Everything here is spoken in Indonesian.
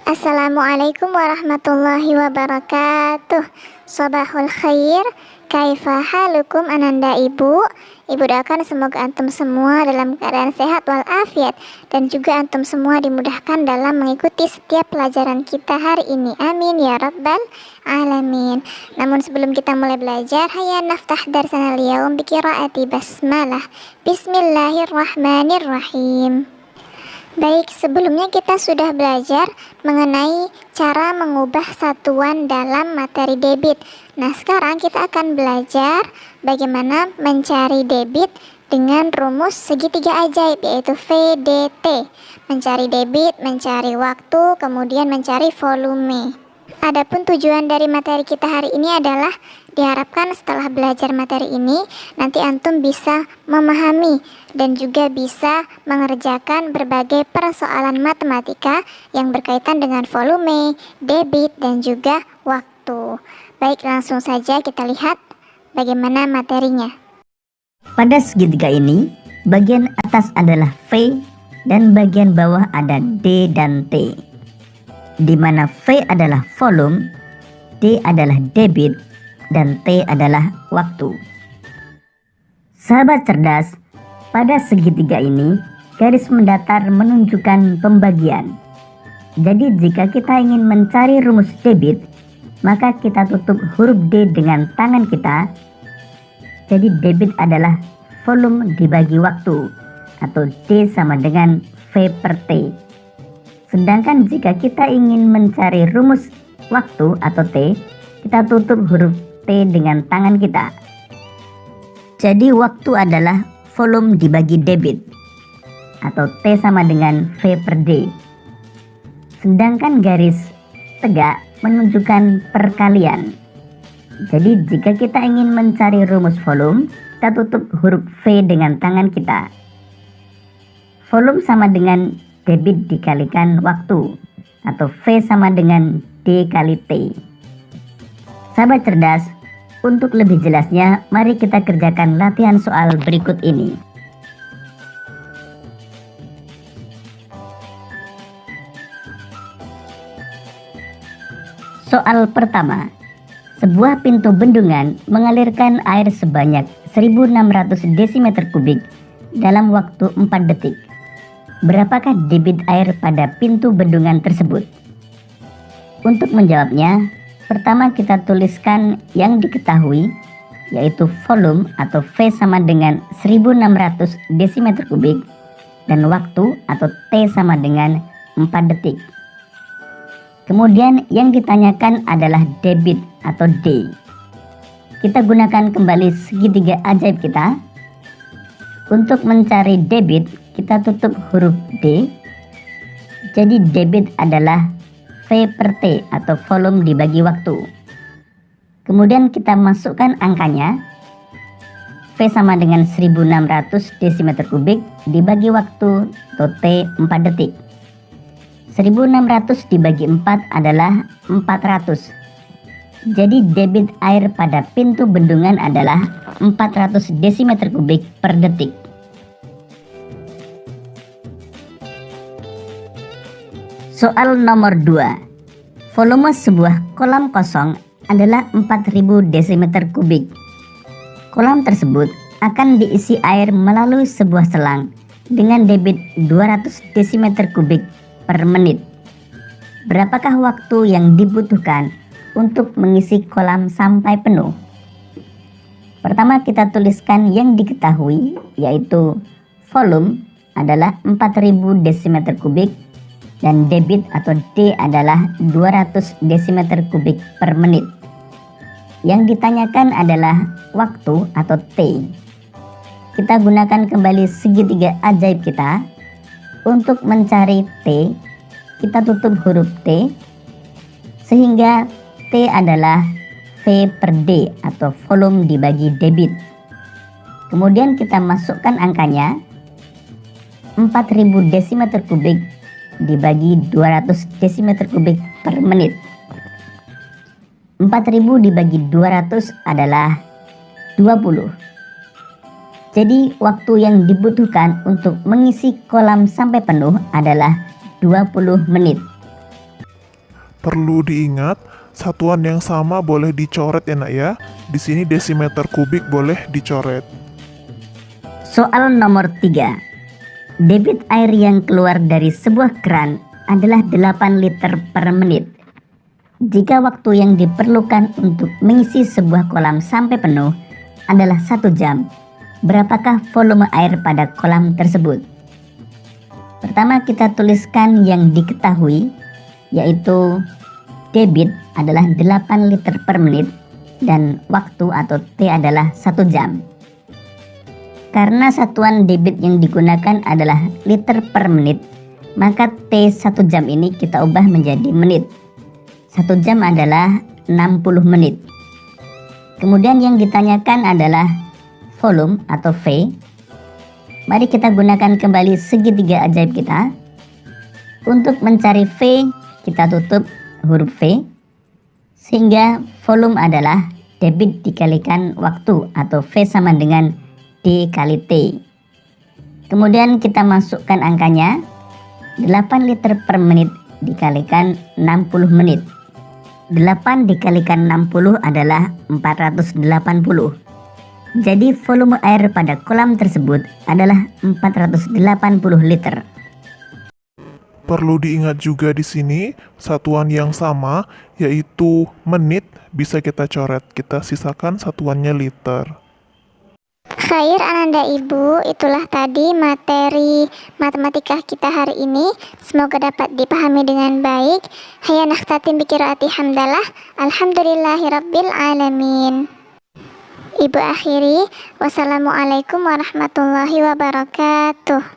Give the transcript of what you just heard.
Assalamualaikum warahmatullahi wabarakatuh. Sabahul khair. Kaifa halukum ananda ibu? Ibu doakan semoga antum semua dalam keadaan sehat walafiat, dan juga antum semua dimudahkan dalam mengikuti setiap pelajaran kita hari ini. Amin ya rabbal alamin. Namun sebelum kita mulai belajar, hayya naftah darsana al-yawm biqiraati basmalah. Bismillahirrahmanirrahim. Baik, sebelumnya kita sudah belajar mengenai cara mengubah satuan dalam materi debit. Nah, sekarang kita akan belajar bagaimana mencari debit dengan rumus segitiga ajaib, yaitu VDT. Mencari debit, mencari waktu, kemudian mencari volume. Adapun tujuan dari materi kita hari ini adalah diharapkan setelah belajar materi ini, nanti antum bisa memahami dan juga bisa mengerjakan berbagai persoalan matematika yang berkaitan dengan volume, debit, dan juga waktu. Baik, langsung saja kita lihat bagaimana materinya. Pada segitiga ini, bagian atas adalah V dan bagian bawah ada D dan T, di mana V adalah volume, D adalah debit, dan T adalah waktu. Sahabat cerdas, pada segitiga ini garis mendatar menunjukkan pembagian. Jadi jika kita ingin mencari rumus debit, maka kita tutup huruf D dengan tangan kita. Jadi debit adalah volume dibagi waktu, atau D sama dengan V per T. Sedangkan jika kita ingin mencari rumus waktu atau T, kita tutup huruf T dengan tangan kita. Jadi waktu adalah volume dibagi debit, atau T sama dengan V per D. Sedangkan garis tegak menunjukkan perkalian. Jadi jika kita ingin mencari rumus volume, kita tutup huruf V dengan tangan kita. Volume sama dengan debit dikalikan waktu, atau V sama dengan D kali T. Sahabat cerdas, untuk lebih jelasnya, mari kita kerjakan latihan soal berikut ini. Soal pertama, sebuah pintu bendungan mengalirkan air sebanyak 1600 desimeter kubik dalam waktu 4 detik. Berapakah debit air pada pintu bendungan tersebut? Untuk menjawabnya, pertama kita tuliskan yang diketahui, yaitu volume atau V sama dengan 1600 desimeter kubik, dan waktu atau T sama dengan 4 detik. Kemudian yang ditanyakan adalah debit atau D. Kita gunakan kembali segitiga ajaib kita. Untuk mencari debit, kita tutup huruf D. Jadi debit adalah V per T atau volume dibagi waktu. Kemudian kita masukkan angkanya. V sama dengan 1600 desimeter kubik dibagi waktu atau T 4 detik. 1600 dibagi 4 adalah 400. Jadi debit air pada pintu bendungan adalah 400 desimeter kubik per detik. Soal nomor 2. Volume sebuah kolam kosong adalah 4000 desimeter kubik. Kolam tersebut akan diisi air melalui sebuah selang dengan debit 200 desimeter kubik per menit. Berapakah waktu yang dibutuhkan untuk mengisi kolam sampai penuh? Pertama kita tuliskan yang diketahui, yaitu volume adalah 4000 desimeter kubik dan debit atau D adalah 200 desimeter kubik per menit. Yang ditanyakan adalah waktu atau T. Kita gunakan kembali segitiga ajaib kita. Untuk mencari T, kita tutup huruf T, sehingga T adalah V per D atau volume dibagi debit. Kemudian kita masukkan angkanya. 4000 desimeter kubik dibagi 200 desimeter kubik per menit. 4000 dibagi 200 adalah 20. Jadi waktu yang dibutuhkan untuk mengisi kolam sampai penuh adalah 20 menit. Perlu diingat, satuan yang sama boleh dicoret ya nak ya. Di sini desimeter kubik boleh dicoret. Soal nomor 3. Debit air yang keluar dari sebuah keran adalah 8 liter per menit. Jika waktu yang diperlukan untuk mengisi sebuah kolam sampai penuh adalah 1 jam, berapakah volume air pada kolam tersebut? Pertama kita tuliskan yang diketahui, yaitu debit adalah 8 liter per menit dan waktu atau T adalah 1 jam. Karena satuan debit yang digunakan adalah liter per menit, maka T 1 jam ini kita ubah menjadi menit. 1 jam adalah 60 menit. Kemudian yang ditanyakan adalah volume atau V. Mari kita gunakan kembali segitiga ajaib kita. Untuk mencari V, kita tutup huruf V, sehingga volume adalah debit dikalikan waktu atau V sama dengan D kali T. Kemudian kita masukkan angkanya, 8 liter per menit dikalikan 60 menit. 8 dikalikan 60 adalah 480. Jadi volume air pada kolam tersebut adalah 480 liter. Perlu diingat juga di sini, satuan yang sama yaitu menit bisa kita coret. Kita sisakan satuannya liter. Khair ananda ibu, itulah tadi materi matematika kita hari ini. Semoga dapat dipahami dengan baik. Hayya nakhtatim biqiraati hamdalah. Alhamdulillahirabbil alamin. Ibu akhiri, wassalamualaikum warahmatullahi wabarakatuh.